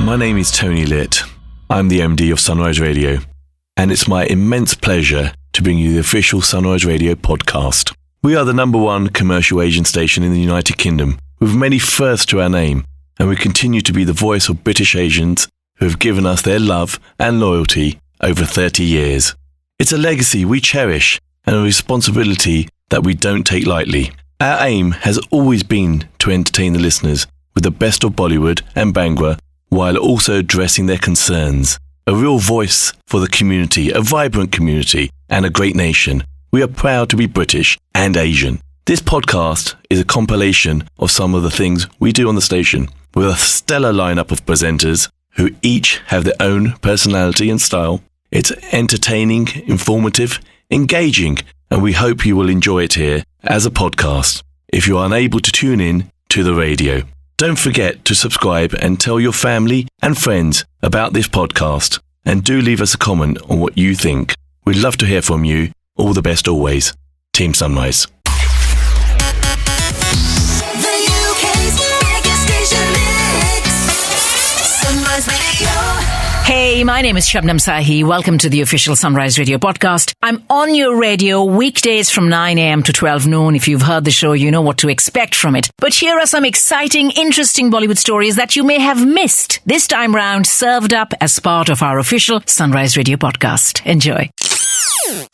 My name is Tony Litt. I'm the MD of Sunrise Radio, and it's my immense pleasure to bring you the official Sunrise Radio podcast. We are the #1 commercial Asian station in the United Kingdom, with many firsts to our name, and we continue to be the voice of British Asians who have given us their love and loyalty over 30 years. It's a legacy we cherish and a responsibility that we don't take lightly. Our aim has always been to entertain the listeners with the best of Bollywood and Bhangra, while also addressing their concerns. A real voice for the community, a vibrant community, and a great nation. We are proud to be British and Asian. This podcast is a compilation of some of the things we do on the station, with a stellar lineup of presenters who each have their own personality and style. It's entertaining, informative, engaging, and we hope you will enjoy it here as a podcast if you are unable to tune in to the radio. Don't forget to subscribe and tell your family and friends about this podcast, and do leave us a comment on what you think. We'd love to hear from you. All the best always. Team Sunrise. The UK's biggest station mix. Sunrise Radio. Hey, my name is Shabnam Sahi. Welcome to the official Sunrise Radio podcast. I'm on your radio weekdays from 9 a.m. to 12 noon. If you've heard the show, you know what to expect from it. But here are some exciting, interesting Bollywood stories that you may have missed. This time round, served up as part of our official Sunrise Radio podcast. Enjoy.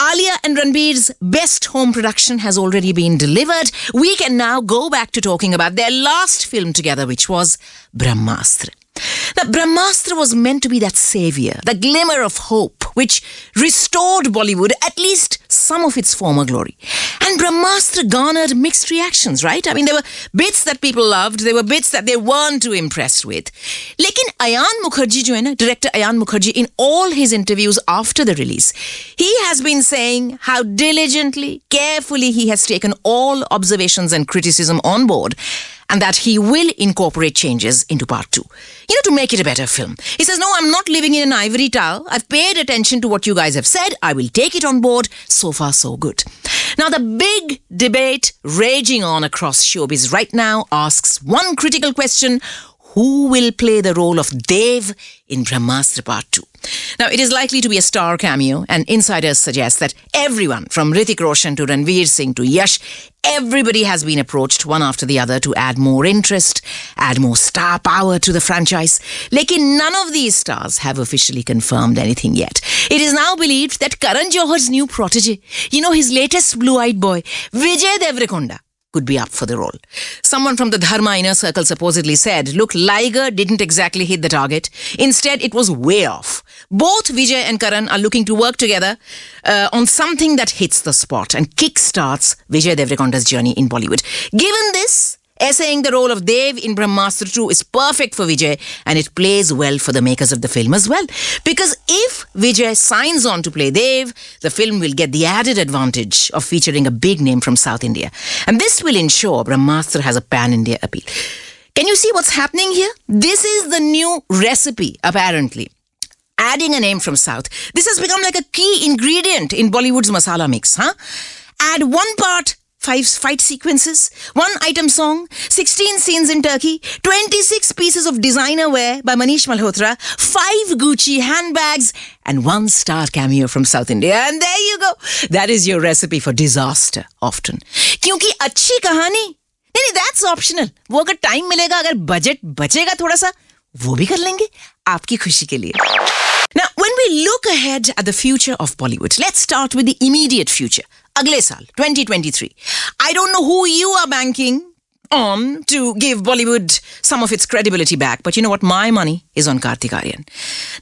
Alia and Ranbir's best home production has already been delivered. We can now go back to talking about their last film together, which was Brahmastra. Now, Brahmastra was meant to be that savior, the glimmer of hope, which restored Bollywood at least some of its former glory. And Brahmastra garnered mixed reactions, right? I mean, there were bits that people loved, there were bits that they weren't too impressed with. Lekin Ayan Mukherjee, jo hai na, director Ayan Mukherjee, in all his interviews after the release, he has been saying how diligently, carefully he has taken all observations and criticism on board, and that he will incorporate changes into part 2. To make it a better film. He says, no, I'm not living in an ivory tower. I've paid attention to what you guys have said. I will take it on board. So far, so good. Now, the big debate raging on across showbiz right now asks one critical question: who will play the role of Dev in Brahmastra Part 2? Now, it is likely to be a star cameo, and insiders suggest that everyone from Hrithik Roshan to Ranveer Singh to Yash, everybody has been approached one after the other to add more interest, add more star power to the franchise. Lekin none of these stars have officially confirmed anything yet. It is now believed that Karan Johar's new protege, his latest blue-eyed boy, Vijay Deverakonda, could be up for the role. Someone from the Dharma inner circle supposedly said, look, Liger didn't exactly hit the target. Instead, it was way off. Both Vijay and Karan are looking to work together on something that hits the spot and kickstarts Vijay Deverakonda's journey in Bollywood. Given this, essaying the role of Dev in Brahmastra 2 is perfect for Vijay, and it plays well for the makers of the film as well. Because if Vijay signs on to play Dev, the film will get the added advantage of featuring a big name from South India. And this will ensure Brahmastra has a pan-India appeal. Can you see what's happening here? This is the new recipe, apparently. Adding a name from South. This has become like a key ingredient in Bollywood's masala mix, huh? Add one part 5 fight sequences, 1 item song, 16 scenes in Turkey, 26 pieces of designer wear by Manish Malhotra, 5 Gucci handbags, and 1 star cameo from South India. And there you go. That is your recipe for disaster, often. Kyunki अच्छी कहानी, नहीं, that's optional. वो अगर time मिलेगा, अगर budget बचेगा थोड़ा सा, वो भी कर लेंगे, आपकी खुशी के लिए. Now, when we look ahead at the future of Bollywood, let's start with the immediate future. Agle saal, 2023. I don't know who you are banking on to give Bollywood some of its credibility back, but you know what? My money is on Kartik Aaryan.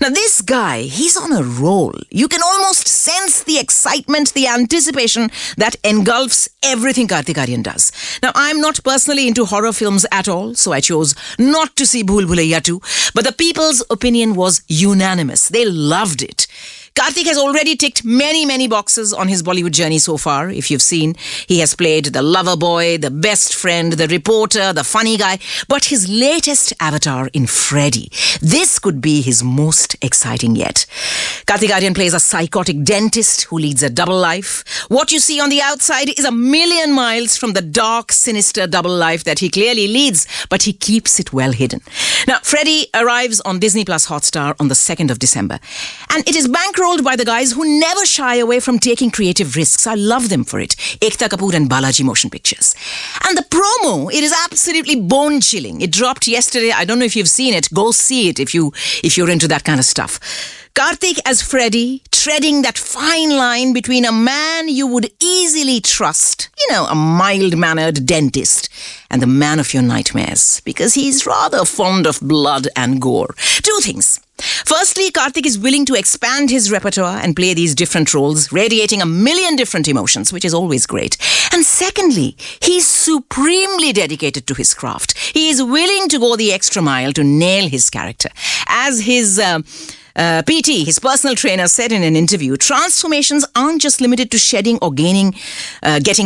Now, this guy, he's on a roll. You can almost sense the excitement, the anticipation that engulfs everything Kartik Aaryan does. Now, I'm not personally into horror films at all, so I chose not to see Bhool Bhulaiya 2, but the people's opinion was unanimous. They loved it. Karthik has already ticked many boxes on his Bollywood journey so far. If you've seen, he has played the lover boy, the best friend, the reporter, the funny guy. But his latest avatar in Freddy, this could be his most exciting yet. Karthik Aaryan plays a psychotic dentist who leads a double life. What you see on the outside is a million miles from the dark, sinister double life that he clearly leads, but he keeps it well hidden. Now, Freddy arrives on Disney Plus Hotstar on the 2nd of December. And it is bankrolled by the guys who never shy away from taking creative risks. I love them for it. Ekta Kapoor and Balaji Motion Pictures. And the promo, it is absolutely bone-chilling. It dropped yesterday. I don't know if you've seen it. Go see it if you're into that kind of stuff. Karthik as Freddy, treading that fine line between a man you would easily trust, a mild-mannered dentist, and the man of your nightmares, because he's rather fond of blood and gore. Two things. Firstly, Karthik is willing to expand his repertoire and play these different roles, radiating a million different emotions, which is always great. And secondly, he's supremely dedicated to his craft. He is willing to go the extra mile to nail his character. As his PT, his personal trainer, said in an interview, transformations aren't just limited to shedding or getting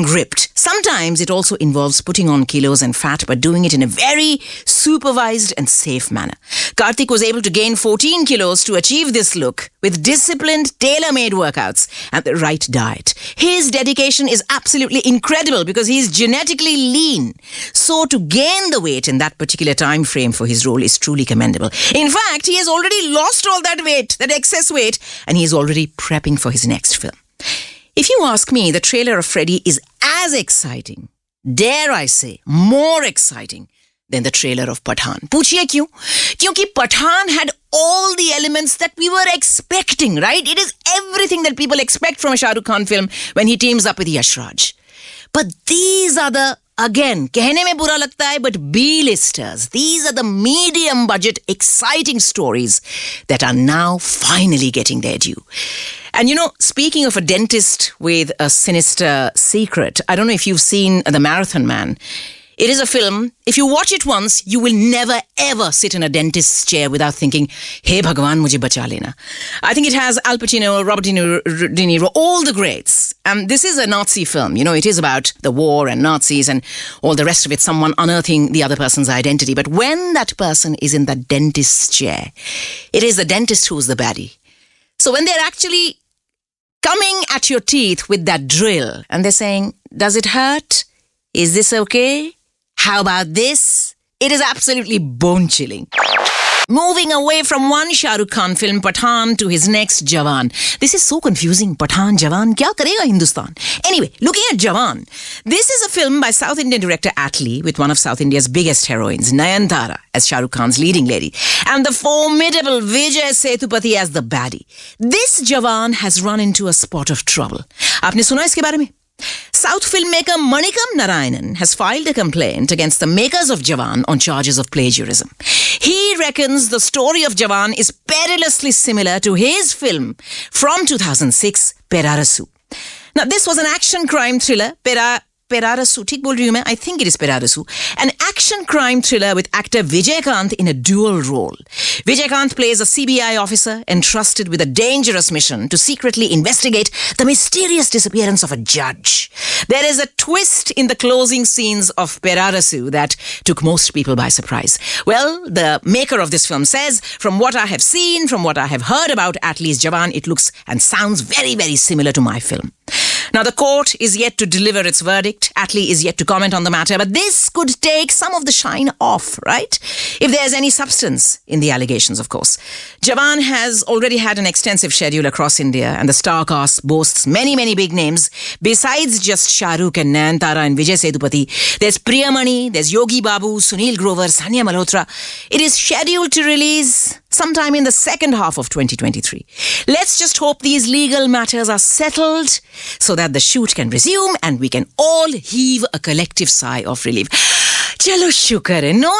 ripped. Sometimes it also involves putting on kilos and fat, but doing it in a very supervised and safe manner. Karthik was able to gain 14 kilos to achieve this look with disciplined, tailor-made workouts and the right diet. His dedication is absolutely incredible because he's genetically lean. So to gain the weight in that particular time frame for his role is truly commendable. In fact, he has already lost all that weight, that excess weight, and he's already prepping for his next film. If you ask me, the trailer of Freddy is as exciting, dare I say, more exciting than the trailer of Pathaan. Puchiye kyun? Kyunki Pathaan had all the elements that we were expecting, right? It is everything that people expect from a Shah Rukh Khan film when he teams up with Yash Raj. But these are the, again, कहने में बुरा लगता है, but B-listers. These are the medium budget, exciting stories that are now finally getting their due. And speaking of a dentist with a sinister secret, I don't know if you've seen The Marathon Man. It is a film, if you watch it once, you will never ever sit in a dentist's chair without thinking, hey Bhagwan, mujhe bacha lena. I think it has Al Pacino, Robert De Niro, all the greats. And this is a Nazi film. It is about the war and Nazis and all the rest of it, someone unearthing the other person's identity. But when that person is in the dentist's chair, it is the dentist who's the baddie. So when they're actually coming at your teeth with that drill and they're saying, does it hurt? Is this okay? How about this? It is absolutely bone-chilling. Moving away from one Shah Rukh Khan film, Pathaan, to his next, Jawan. This is so confusing. Pathaan, Jawan, kya karega Hindustan? Anyway, looking at Jawan, this is a film by South Indian director Atlee with one of South India's biggest heroines, Nayanthara, as Shah Rukh Khan's leading lady, and the formidable Vijay Sethupathi as the baddie. This Jawan has run into a spot of trouble. Aapne suna iske bare mein? South filmmaker Manikam Narayanan has filed a complaint against the makers of Jawan on charges of plagiarism. He reckons the story of Jawan is perilously similar to his film from 2006, Perarasu. Now, this was an action crime thriller, Perarasu, ठीक बोल रही हूँ मैं? I think it is Perarasu. An action crime thriller with actor Vijay Kant in a dual role. Vijay Kant plays a CBI officer entrusted with a dangerous mission to secretly investigate the mysterious disappearance of a judge. There is a twist in the closing scenes of Perarasu that took most people by surprise. Well, the maker of this film says, from what I have seen, from what I have heard about Atlee's Jawan, it looks and sounds very, very similar to my film. Now, the court is yet to deliver its verdict. Atlee is yet to comment on the matter, but this could take some of the shine off, right? If there's any substance in the allegations, of course. Jawan has already had an extensive schedule across India, and the star cast boasts many, many big names. Besides just Shah Rukh and Nayanthara and Vijay Sethupathi, there's Priyamani, there's Yogi Babu, Sunil Grover, Sanya Malhotra. It is scheduled to release sometime in the second half of 2023. Let's just hope these legal matters are settled so that the shoot can resume and we can all heave a collective sigh of relief. Chalo shukar hai. No,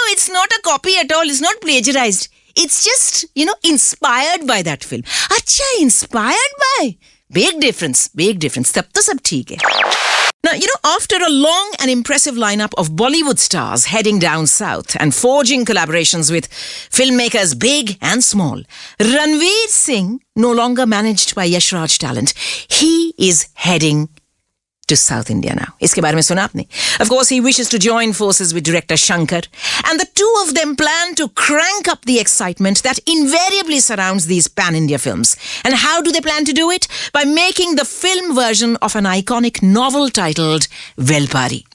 it's not a copy at all. It's not plagiarized. It's just, inspired by that film. Acha, inspired by? Big difference. Tab to sab theek hai. Now, after a long and impressive lineup of Bollywood stars heading down south and forging collaborations with filmmakers big and small, Ranveer Singh, no longer managed by Yash Raj Talent, he is heading to South India now. Iske baare mein suna aapne? Of course, he wishes to join forces with director Shankar, and the two of them plan to crank up the excitement that invariably surrounds these pan-India films. And how do they plan to do it? By making the film version of an iconic novel titled Velpari.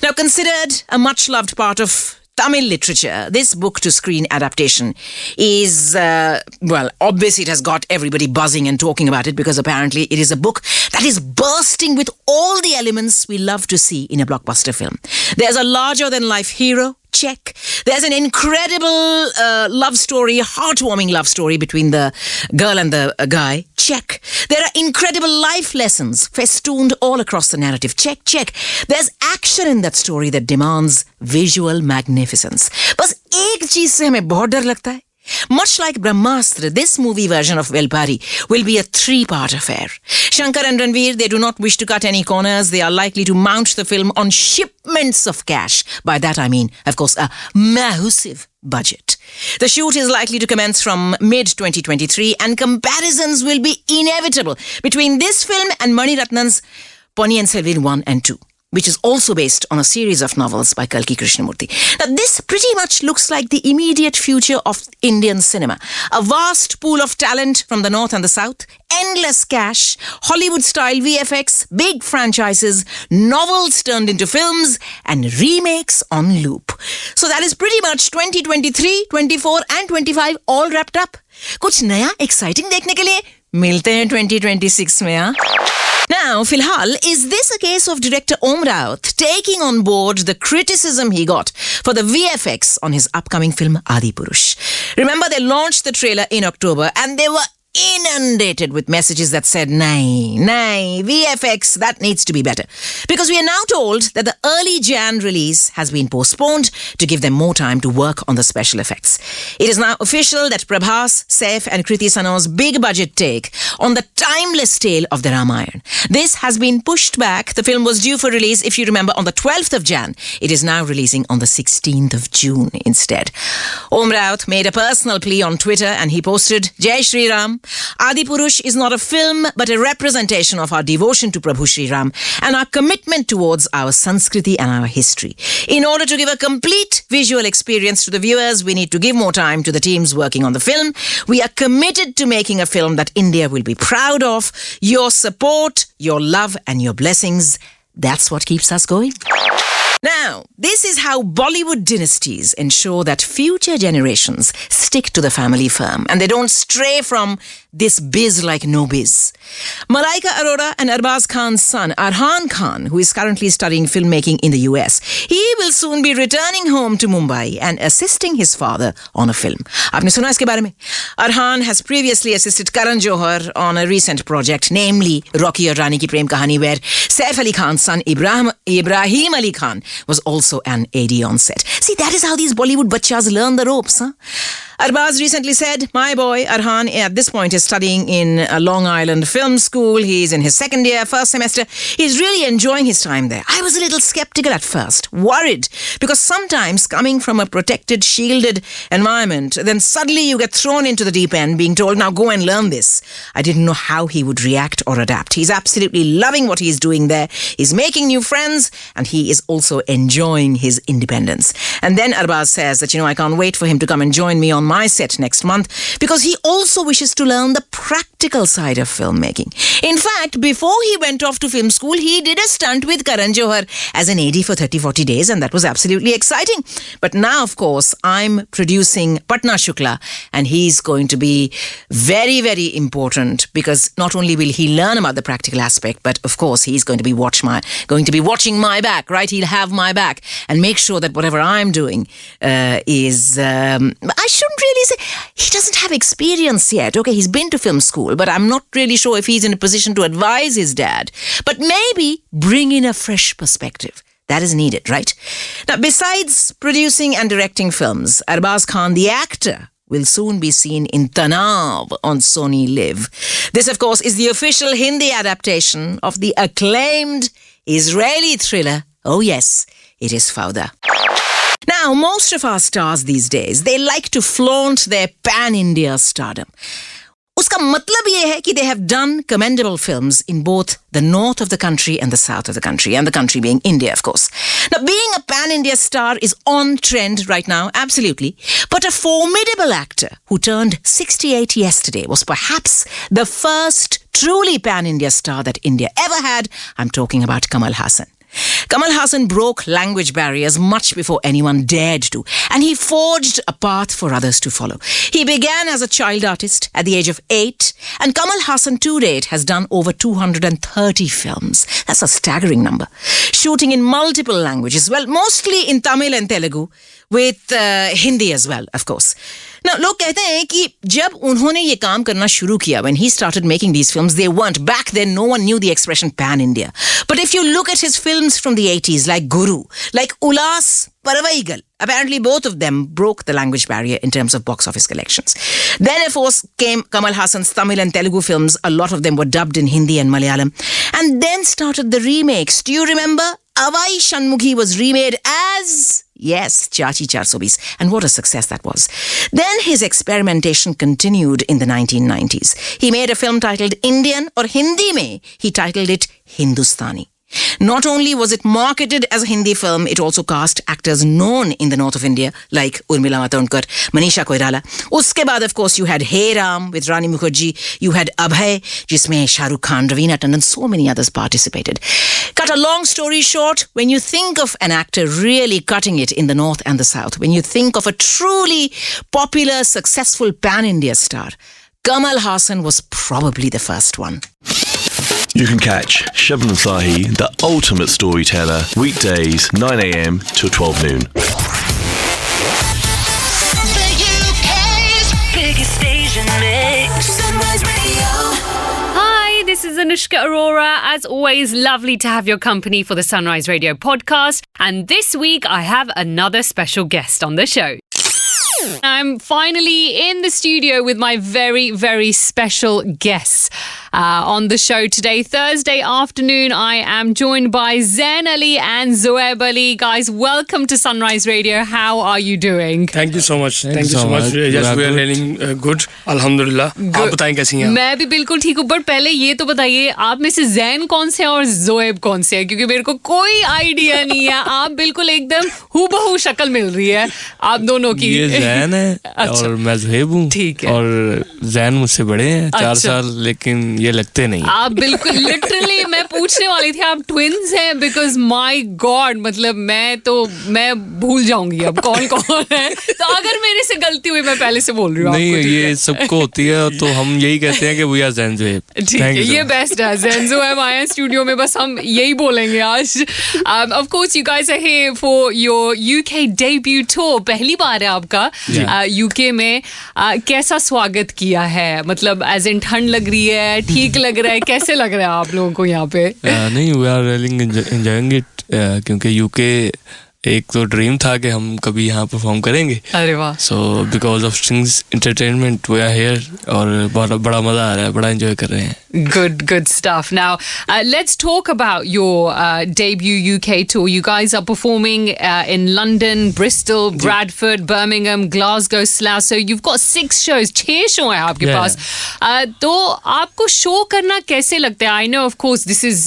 Now, considered a much-loved part of Tamil literature, this book-to-screen adaptation is, obviously it has got everybody buzzing and talking about it because apparently it is a book that is bursting with all the elements we love to see in a blockbuster film. There's a larger-than-life hero, check. There's an incredible love story, heartwarming love story between the girl and the guy, check. There are incredible life lessons festooned all across the narrative, check, check. There's action in that story that demands visual magnificence. बस एक चीज से हमें बहुत डर लगता है. Much like Brahmastra, this movie version of Velpari will be a 3-part affair. Shankar and Ranveer, they do not wish to cut any corners. They are likely to mount the film on shipments of cash. By that I mean, of course, a massive budget. The shoot is likely to commence from mid-2023 and comparisons will be inevitable between this film and Mani Ratnam's Ponniyin Selvan 1 and 2. Which is also based on a series of novels by Kalki Krishnamurthy. Now, this pretty much looks like the immediate future of Indian cinema. A vast pool of talent from the north and the south, endless cash, Hollywood-style VFX, big franchises, novels turned into films, and remakes on loop. So that is pretty much 2023, 24 and 25 all wrapped up. कुछ नया exciting देखने के लिए मिलते हैं 2026 में, हाँ? Now, Filhal, is this a case of director Om Raut taking on board the criticism he got for the VFX on his upcoming film Adipurush? Remember, they launched the trailer in October and they were inundated with messages that said, Nay, VFX, that needs to be better. Because we are now told that the early Jan release has been postponed to give them more time to work on the special effects. It is now official that Prabhas, Saif and Kriti Sano's big budget take on the timeless tale of the Ramayana. This has been pushed back. The film was due for release, if you remember, on the 12th of Jan. It is now releasing on the 16th of June instead. Om Raut made a personal plea on Twitter and he posted, Jai Shri Ram. Adipurush is not a film but a representation of our devotion to Prabhu Shri Ram and our commitment towards our Sanskriti and our history. In order to give a complete visual experience to the viewers, we need to give more time to the teams working on the film. We are committed to making a film that India will be proud of. Your support, your love and your blessings, that's what keeps us going. Now, this is how Bollywood dynasties ensure that future generations stick to the family firm and they don't stray from this biz like no biz. Malaika Arora and Arbaz Khan's son, Arhan Khan, who is currently studying filmmaking in the US, he will soon be returning home to Mumbai and assisting his father on a film. Aapne suna iske baare mein? Arhan has previously assisted Karan Johar on a recent project, namely Rocky Aur Rani Ki Prem Kahani, where Saif Ali Khan's son, Ibrahim Ali Khan, was also an AD on set. See, that is how these Bollywood bachchas learn the ropes, huh? Arbaz recently said, my boy Arhan at this point is studying in a Long Island Film School. He's in his second year, first semester. He's really enjoying his time there. I was a little skeptical at first, worried, because sometimes coming from a protected, shielded environment, then suddenly you get thrown into the deep end being told, now go and learn this. I didn't know how he would react or adapt. He's absolutely loving what he's doing there. He's making new friends and he is also enjoying his independence. And then Arbaz says that, I can't wait for him to come and join me on my set next month because he also wishes to learn the practical side of filmmaking. In fact, before he went off to film school, he did a stunt with Karan Johar as an AD for 30-40 days and that was absolutely exciting. But now, of course, I'm producing Patna Shukla and he's going to be very, very important because not only will he learn about the practical aspect, but of course, he's going to be watching my back, right? He'll have my back and make sure that whatever I'm doing I shouldn't really say, he doesn't have experience yet. Okay, he's been to film school, but I'm not really sure if he's in a position to advise his dad. But maybe bring in a fresh perspective. That is needed, right? Now, besides producing and directing films, Arbaz Khan, the actor, will soon be seen in Tanav on Sony Live. This, of course, is the official Hindi adaptation of the acclaimed Israeli thriller. Oh yes, it is Fauda. Now, most of our stars these days, they like to flaunt their pan-India stardom. Uska matlab ye hai ki they have done commendable films in both the north of the country and the south of the country, and the country being India, of course. Now, being a pan-India star is on trend right now, absolutely. But a formidable actor who turned 68 yesterday was perhaps the first truly pan-India star that India ever had. I'm talking about Kamal Haasan. Kamal Haasan broke language barriers much before anyone dared to, and he forged a path for others to follow. He began as a child artist at the age of 8, and Kamal Haasan to date has done over 230 films. That's a staggering number. Shooting in multiple languages, well, mostly in Tamil and Telugu, with Hindi as well, of course. Now, लोग कहते हैं कि जब उन्होंने ये काम करना शुरू किया, when he started making these films, they weren't. Back then, no one knew the expression pan-India. But if you look at his films from the 80s, like Guru, like Ulas Paravaigal, apparently both of them broke the language barrier in terms of box office collections. Then, of course, came Kamal Haasan's Tamil and Telugu films. A lot of them were dubbed in Hindi and Malayalam. And then started the remakes. Do you remember? Avai Shanmughi was remade as... yes, Chachi 420. And what a success that was. Then his experimentation continued in the 1990s. He made a film titled Indian, or Hindi mein, he titled it Hindustani. Not only was it marketed as a Hindi film, it also cast actors known in the north of India like Urmila Matondkar, Manisha Koirala. Uske baad, of course, you had Hey Ram with Rani Mukherjee. You had Abhay, jisme Shah Rukh Khan, Raveena Tandon, so many others participated. Cut a long story short, when you think of an actor really cutting it in the north and the south, when you think of a truly popular, successful pan-India star, Kamal Haasan was probably the first one. You can catch Shabnam Sahi, the ultimate storyteller, weekdays 9 a.m. till 12 noon. The UK's biggest Asian mix. Sunrise Radio. Hi, this is Anushka Arora. As always, lovely to have your company for the Sunrise Radio podcast. And this week, I have another special guest on the show. I'm finally in the studio with my very, very special guests on the show today. Thursday afternoon, I am joined by Zain Ali and Zoeb Ali. Guys, welcome to Sunrise Radio. How are you doing? Thank you so much. Thank you so much. Yes, we are feeling good. Alhamdulillah. आप बताएं कैसी हैं? मैं भी बिल्कुल ठीक हूँ. But पहले ये तो बताइए, आप में से जैन कौन से हैं और जोएब कौन से हैं? क्योंकि मेरे को कोई आइडिया नहीं है. आप बिल्कुल एकदम हूबहू शक्ल मिल रही है आप दोनों की. ये जैन है और मैं जोएब हूँ. ठीक है. और जैन मुझसे बड़े हैं 4 साल, लेकिन ये लगते नहीं. आप बिल्कुल लिटरली मैं पूछने वाली थी आप ट्विन्स हैं, बिकॉज माय गॉड, मतलब मैं भूल जाऊंगी अब कौन कौन है. तो अगर मेरे से गलती हुई, मैं पहले से बोल रही हूँ. नहीं, ये सबको होती है, तो हम यही कहते हैं कि वी आर जैन जोएब. ठीक है, ये बेस्ट है. जैन जोएब आए हैं स्टूडियो में, बस हम यही बोलेंगे आज. Of course you guys are here for your UK debut tour. पहली बार है आपका यूके में. कैसा स्वागत किया है? मतलब एज इन ठंड लग रही है, ठीक लग रहा है, कैसे लग रहा है आप लोगों को यहाँ पे? नहीं, we are really enjoying it, क्योंकि यूके एक तो ड्रीम था कि हम कभी यहाँ परफॉर्म करेंगे. अरे वाह. So because of Strings entertainment we are here, और बड़ा मजा आ रहा है, बड़ा एंजॉय कर रहे हैं. Good stuff. Now, let's talk about your debut UK tour. You guys are performing in London, Bristol, Bradford, Birmingham, Glasgow, Slough. So you've got 6 shows. 6 show हैं आपके पास. तो आपको शो करना कैसे लगता है? I know, of course, this is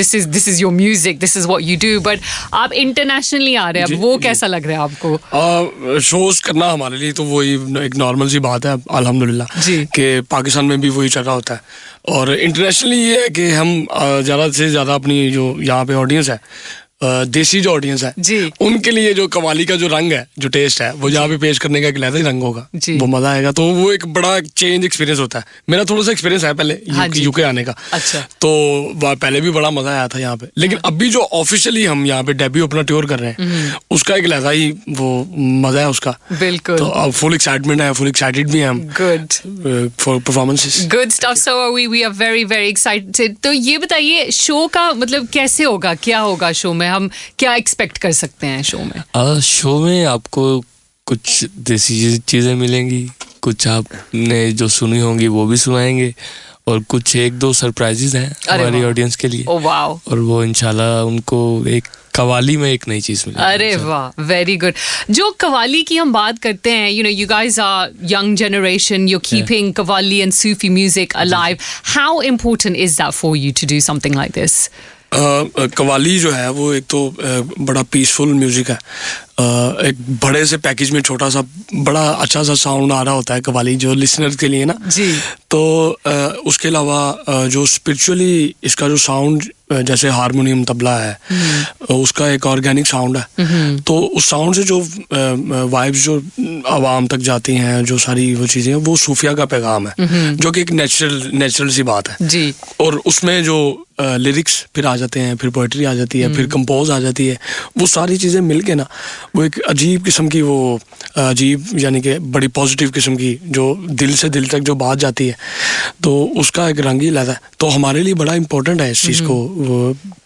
this is your music. This is what you do. But आप internationally आ रहे हैं. अब वो कैसा लग रहा है आपको? शोज करना हमारे लिए तो वही एक नॉर्मल सी बात है, अल्हम्दुलिल्लाह, कि पाकिस्तान में भी वही चल रहा होता है. और इंटरनेशनली ये है कि हम ज़्यादा से ज़्यादा अपनी जो यहाँ पे ऑडियंस है, देसी जो ऑडियंस है जी, उनके लिए जो कमाली का जो रंग है, जो टेस्ट है, वो यहाँ पे पेश करने का एक अलग ही रंग होगा. वो मजा आएगा. तो वो एक बड़ा चेंज एक्सपीरियंस होता है. मेरा थोड़ा सा एक्सपीरियंस है पहले यूके आने का. अच्छा. तो पहले भी बड़ा मजा आया था यहाँ पे, लेकिन अभी जो ऑफिशियली हम यहाँ पे डेब्यू अपना टूर कर रहे हैं, उसका एक अलग ही वो मजा है उसका. बिल्कुल. तो अब फुल एक्साइटमेंट है, फुल एक्साइटेड भी हैं हम. Good for performances. Good stuff. So we are very very excited. तो ये बताइए, शो का मतलब कैसे होगा, क्या होगा शो में? हम क्या एक्सपेक्ट कर सकते हैं शो में? शो में आपको कुछ देसी चीज़ें मिलेंगी, कुछ आपने जो सुनी होंगी वो भी सुनाएंगे, और कुछ 1-2 सरप्राइजेज हैं हमारी ऑडियंस के लिए। Oh wow. और वो इंशाल्लाह उनको एक कवाली में एक नई चीज मिली। अरे वाह, वेरी गुड। जो कवाली की हम बात करते हैं, you know, you guys are young generation, you keeping qawwali and Sufi music alive. How important is that for you to do something like this? Qawwali जो है वो एक तो बड़ा पीसफुल म्यूजिक है। एक बड़े से पैकेज में छोटा सा बड़ा अच्छा सा साउंड आ रहा होता है कवाली जो लिसनर के लिए ना जी। तो उसके अलावा जो स्पिरिचुअली इसका जो साउंड, जैसे हारमोनियम तबला है उसका एक ऑर्गेनिक साउंड है, तो उस साउंड से जो वाइब्स जो आवाम तक जाती हैं, जो सारी वो चीज़ें, वो सूफिया का पैगाम है, जो कि एक नेचुरल सी बात है जी। और उसमें जो लिरिक्स फिर आ जाते हैं, फिर पोइट्री आ जाती है, फिर कंपोज आ जाती है, वो सारी चीज़ें मिल के ना वो एक अजीब किस्म की, वो अजीब यानी कि बड़ी पॉजिटिव किस्म की जो दिल से दिल तक जो बात जाती है, तो उसका एक रंग ही अलग है। तो हमारे लिए बड़ा इंपॉर्टेंट है इस चीज़ को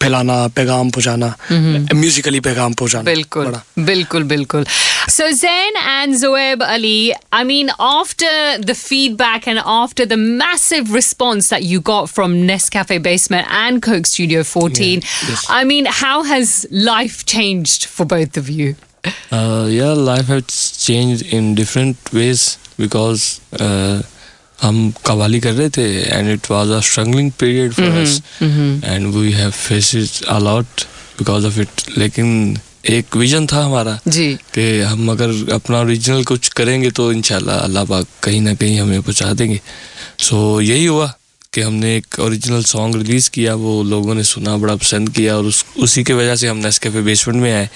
फैलाना, पैगाम पहुँचाना, म्यूजिकली पैगाम पहुँचाना। बिल्कुल बिल्कुल बिल्कुल। So Zain and Zoeb Ali, I mean, after the feedback and after the massive response that you got from Nescafe Basement and Coke Studio 14, yes. I mean, how has life changed for both of you? Yeah, life has changed in different ways because हम कवाली कर रहे थे and it was a struggling period for us and we have faced a lot because of it. लेकिन एक vision था हमारा जी कि हम अगर अपना ओरिजिनल कुछ करेंगे तो इंशाल्लाह अल्लाह पाक कहीं ना कहीं हमें पहुंचा देंगे। सो यही हुआ कि हमने एक ओरिजिनल सॉन्ग रिलीज़ किया, वो लोगों ने सुना, बड़ा पसंद किया और उसी की वजह से हम नेस्कैफे बेसमेंट में आए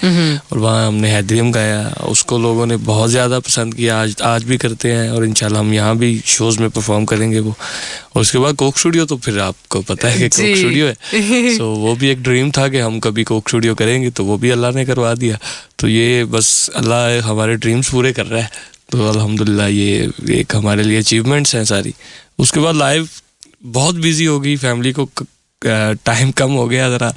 और वहाँ हमने हैदरियम गाया, उसको लोगों ने बहुत ज़्यादा पसंद किया। आज भी करते हैं और इंशाल्लाह हम यहाँ भी शोज़ में परफॉर्म करेंगे वो। और उसके बाद कोक स्टूडियो, तो फिर आपको पता है कि कोक स्टूडियो है, सो वो भी एक ड्रीम था कि हम कभी कोक स्टूडियो करेंगे, तो वो भी अल्लाह ने करवा दिया। तो ये बस अल्लाह हमारे ड्रीम्स पूरे कर रहा है, तो अल्हम्दुलिल्लाह ये एक हमारे लिए अचीवमेंट्स हैं सारी। उसके बाद लाइफ बहुत बिजी हो गई, फैमिली को टाइम कम हो गया, ज़रा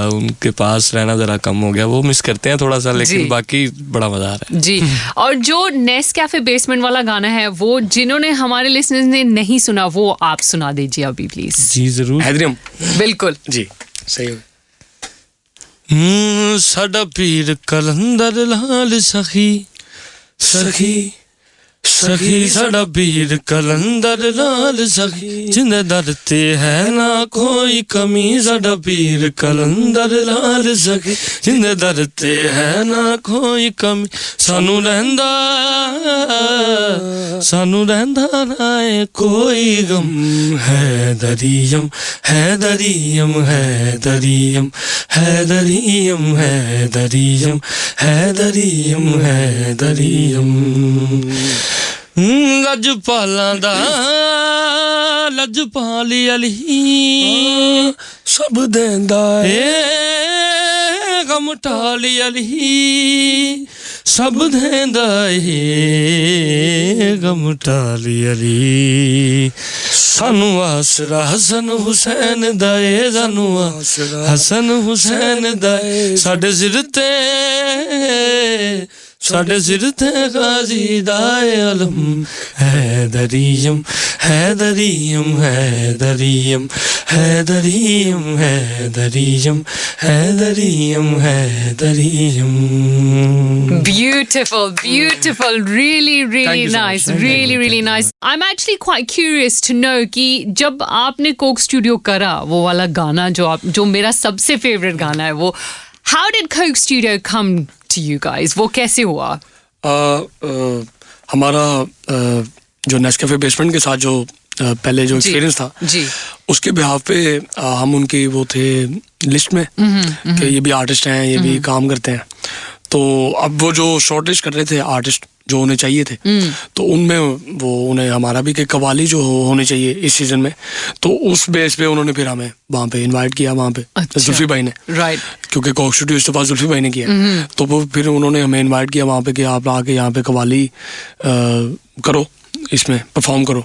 उनके पास रहना ज़रा कम हो गया, वो मिस करते हैं थोड़ा सा, लेकिन बाकी बड़ा मज़ा आ रहा है जी। और जो नेस्कैफे बेसमेंट वाला गाना है, वो जिन्होंने हमारे लिसनर्स ने नहीं सुना, वो आप सुना दीजिए अभी प्लीज। जी जरूर। हैदरियम बिल्कुल जी, सही। साडा पीर कलंदर लाल सखी सखी सखी, साडा पीर कलंदर लाल सखी, जिंदे दर ते है ना कोई कमी, साडा पीर कलंदर लाल सखी, जिंदे दर ते है ना कोई कमी, सानू रहंदा ना कोई गम, है दरियम है दरियम है दरियम है दरियम है दरियम है दरियम है दरियम। लजपालां दा लजपाली अली सब देंदा ए गम टाली अली सब देंदा ए गम टाली अली, सानू आसरा हसन हुसैन दा ए, सानू आसरा हसन हुसैन दा ए, साडे सिर ते साडे सिर ते गाजी दाए अलम, है दरियम है दरियम है दरियम है दरियम है दरियम है दरियम है दरियम। Beautiful, beautiful, really nice, really nice. I'm actually quite curious to know कि जब आपने कोक स्टूडियो करा, वो वाला गाना जो मेरा सबसे फेवरेट गाना है, वो how did Coke Studio come to you guys? वो कैसे हुआ? हमारा जो नेस्कैफे बेसमेंट के साथ जो पहले जो एक्सपीरियंस था जी, उसके बिहाफ पे हम उनकी वो थे लिस्ट में कि ये भी आर्टिस्ट हैं, ये भी काम करते हैं। तो अब वो जो शॉर्टलिस्ट कर रहे थे आर्टिस्ट जो होने चाहिए थे, तो उनमें वो उन्हें हमारा भी कि कवाली जो होने चाहिए इस सीजन में, तो उस बेस पे उन्होंने फिर हमें वहाँ पे इनवाइट किया, वहाँ पे जुल्फी भाई ने, राइट, क्योंकि कोक स्टूडियो इस पास जुल्फी भाई ने किया, तो वो फिर उन्होंने हमें इनवाइट किया वहाँ पे कि आप आके यहाँ पे कवाली करो, इसमें परफॉर्म करो।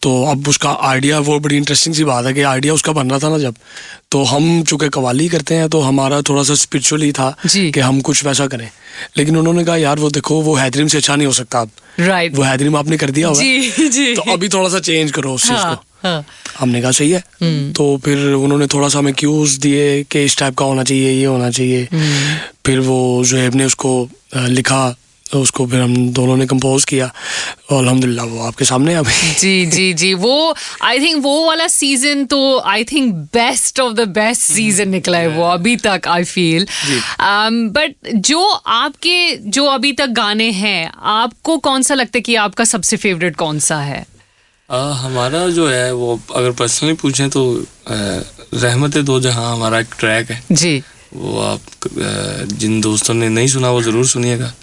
तो अब उसका आइडिया, वो बड़ी इंटरेस्टिंग सी बात है कि आइडिया उसका बन रहा था ना जब, तो हम चूँकि कवाली करते हैं तो हमारा थोड़ा सा स्पिरिचुअली था कि हम कुछ वैसा करें, लेकिन उन्होंने कहा यार वो देखो वो हैदरियम से अच्छा नहीं हो सकता अब, राइट, वो हैदरियम आपने कर दिया होगा, तो अभी थोड़ा सा चेंज करो उस चीज़ को। हमने कहा सही है। तो फिर उन्होंने थोड़ा सा हमें क्यूज दिए कि इस टाइप का होना चाहिए, ये होना चाहिए। फिर वो ज़ुहैब ने उसको लिखा, उसको फिर हम दोनों ने कंपोज किया और अल्हम्दुलिल्लाह वो आपके सामने अभी। जी वो आई थिंक वो वाला सीजन तो I think best of the best season निकला है वो अभी तक, आई फील। बट जो अभी तक गाने हैं, आपको कौन सा लगता है कि आपका सबसे फेवरेट कौन सा है? हमारा जो है वो अगर पर्सनली पूछें तो रहमत दो जहां हमारा एक ट्रैक है जी। वो आप जिन दोस्तों ने नहीं सुना वो जरूर सुनिएगा,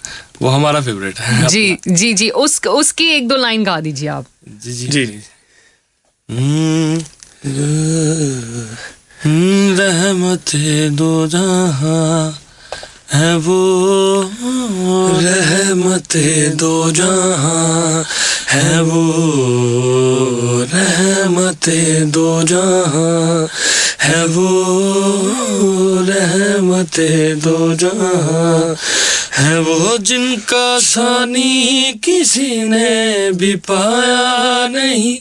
वो हमारा फेवरेट है। जी उसकी एक दो लाइन गा दीजिए आप। जी। रहमत दो जहां है वो, रहमत दो जहां है वो, रहमत दो जहां है वो, रहमत दो जहां है वो, जिनका सानी किसी ने भी पाया नहीं,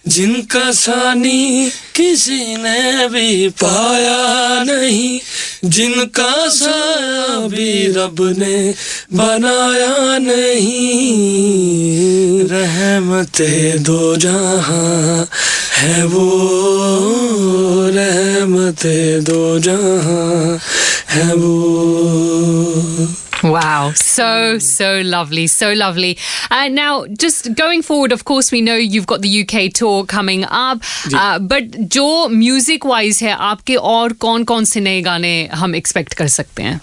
जिनका सानी किसी ने भी पाया नहीं, जिनका साया भी रब ने बनाया नहीं, रहमत दो जहां है वो, रहमत दो जहां है वो। Wow, so lovely, so lovely. Now, just going forward, of course, we know you've got the UK tour coming up. But जो music-wise है, आपके और कौन से नए गाने हम expect कर सकते हैं?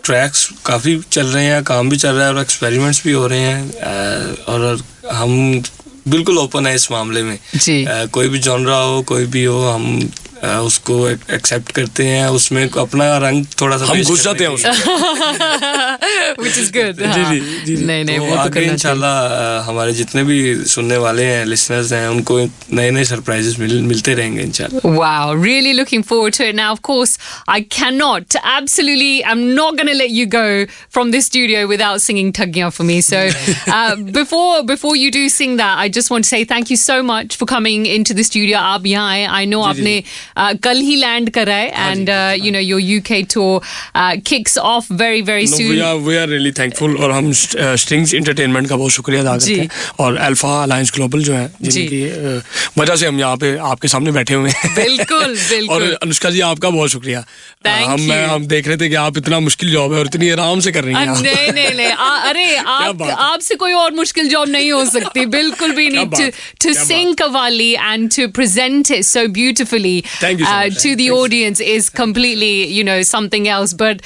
ट्रैक्स काफ़ी चल रहे हैं, काम भी चल रहा है और एक्सपेरिमेंट्स भी हो रहे हैं, और हम बिल्कुल ओपन है इस मामले में जी। कोई भी जॉनरा हो, कोई भी हो, हम उसको एक्सेप्ट करते हैं, उसमें अपना रंग थोड़ा सा हम घुस जाते हैं उसमें। Which is good। जी। नहीं, वो तो इंशाल्लाह हमारे जितने भी सुनने वाले हैं, लिसनर्स हैं, उनको नए सरप्राइजेस मिलते रहेंगे इंशाल्लाह। Wow, really looking forward to it. Now, of course, I'm not going to let you go from this studio without singing Thaggiyan for me. So, before you do sing that, I just want to say thank you so much for coming into the studio. आप यहाँ आए, I know आपने कल ही land करा है, and you know your UK tour kicks off very soon. We are really thankful, और हम strings entertainment का बहुत शुक्रिया अदा करते हैं, और अल्फा अलायंस ग्लोबल जो है, जिनकी वजह से हम यहाँ पे आपके सामने बैठे हुए हैं। बिल्कुल और अनुष्का जी आपका बहुत शुक्रिया। हम देख रहे थे कि आप इतना मुश्किल जॉब है और इतनी आराम से कर रही हैं। नहीं अरे आपसे कोई और मुश्किल जॉब नहीं हो सकती, बिल्कुल भी नहीं। To sing Qawwali and to present it so beautifully to the audience is completely, you know, something else. But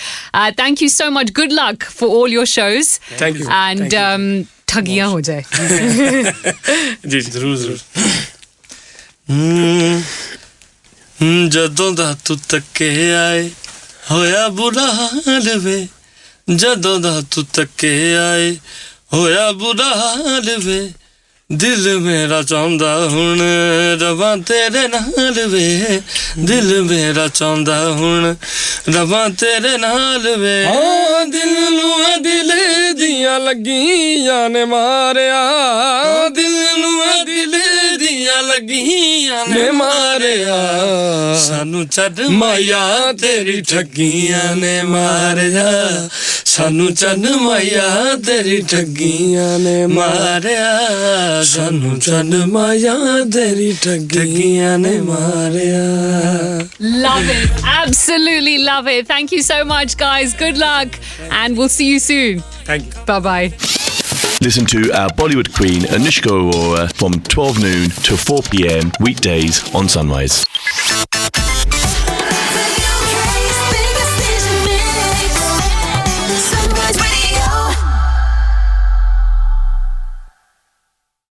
thank you so much. Good luck for all your shows. Thank you. And ठगियां हो जाए। जी जरूर। ਜਦੋਂ ਦਾ ਤੂੰ ਤੱਕੇ ਆਏ ਹੋਇਆ ਬੁਰਾ ਹਾਲ ਵੇ, ਜਦੋਂ ਦਾ ਤੂੰ ਤੱਕੇ ਆਏ ਹੋਇਆ ਬੁਰਾ ਹਾਲ ਵੇ, ਦਿਲ ਮੇਰਾ ਚਾਹੁੰਦਾ ਹੁਣ ਰਵਾਂ ਤੇਰੇ ਨਾਲ ਵੇ, ਦਿਲ ਮੇਰਾ ਚਾਹੁੰਦਾ ਹੁਣ ਰਵਾਂ ਤੇਰੇ ਨਾਲ ਵੇ, ਹਾਂ ਦਿਲ ਨੂੰ ਦਿਲ ਦੀਆਂ ਲੱਗੀਆਂ ਨੇ ਮਾਰਿਆ, ਦਿਲ ਨੂੰ ਦਿਲ ਦੀਆਂ ਲੱਗੀਆਂ ਨੇ ਮਾਰਿਆ, ਸਾਨੂੰ ਛੱਡ ਮਾਇਆ ਤੇਰੀ ਠੱਗੀਆਂ ਨੇ ਮਾਰਿਆ, ਸਾਨੂੰ ਛੱਡ ਮਾਇਆ ਤੇਰੀ ਠੱਗੀਆਂ ਨੇ ਮਾਰਿਆ, ਸਾਨੂੰ ਛੱਡ ਮਾਇਆ ਤੇਰੀ ਠੱਗੀਆਂ ਨੇ ਮਾਰਿਆ। Love it, absolutely love it. Thank you so much, guys. Good luck, and we'll see you soon. Thank you. Bye-bye. Listen to our Bollywood queen Anushka Arora from 12 noon to 4 p.m. weekdays on Sunrise.